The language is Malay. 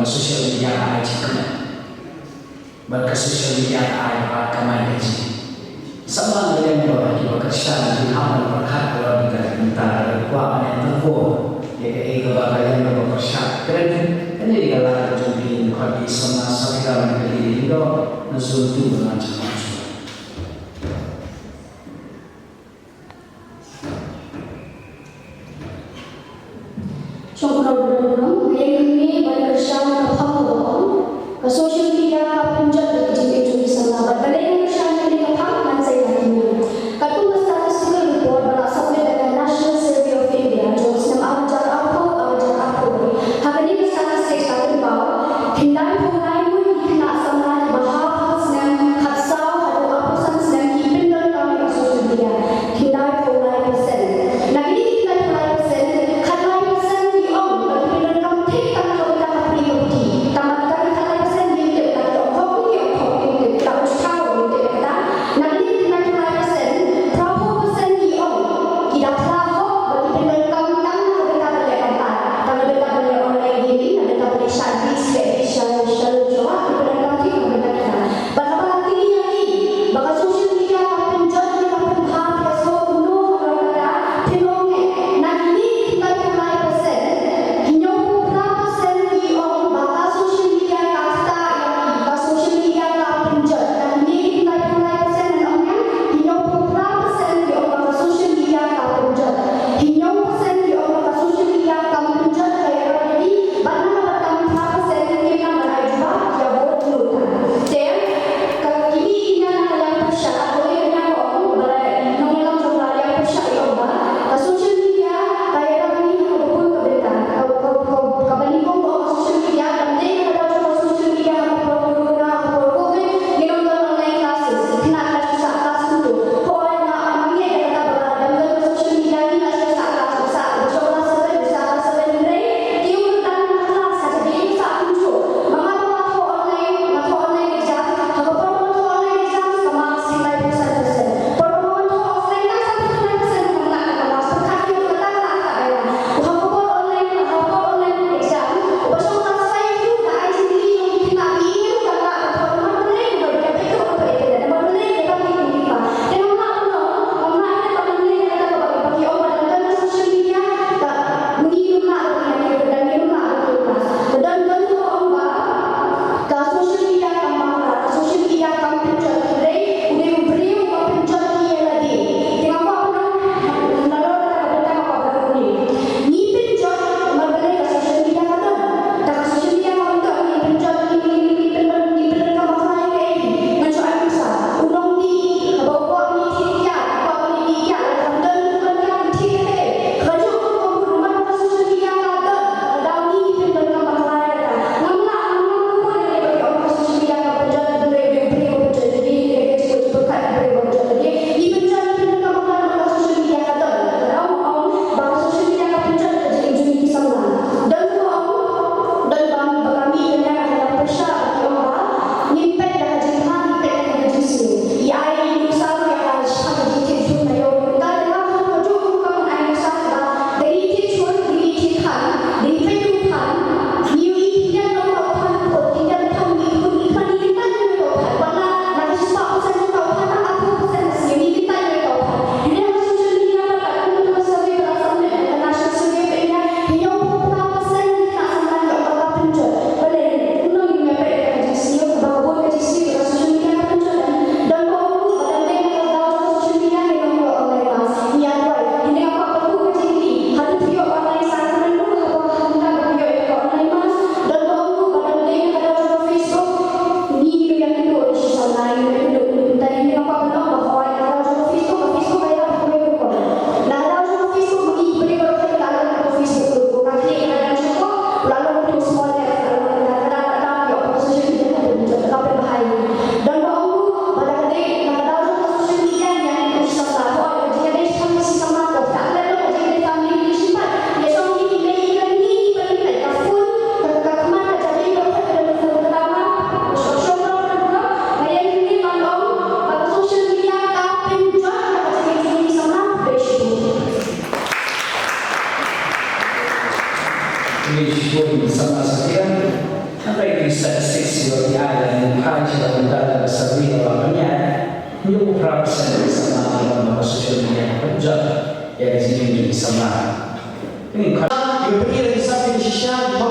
bang social media ai cikna bang social media ai ba kamai gaji sama dengan bahwa kita kerja di amal berkat orang kita minta kuat yang terkuat ya ego bagian bahwa kerja keren ini dikala jumpi kami sama sama dengan itu nasul tu dengan macam social media punjab di jadi sama berbagai macam ini kapal dan saya lainnya. Katu statistical report berasal dari National Survey of India. Josnya ajar apa? Hari ini statistik kata bahawa hindai mulai kena sama bahasa senang khasau atau apa senang kipin dalam social media. Hindai mulai persen. Nah ini hindai mulai persen. Kalau persen di om, kalau dalam tik tak kalau kita priority. Ini sama sekian Sampai di statistik seperti ada yang haji dalam data serbi lawannya, hanya beberapa persen sama dalam sosial media kerja yang di sini menjadi sama. Ini Yung pagkira sa akin siya,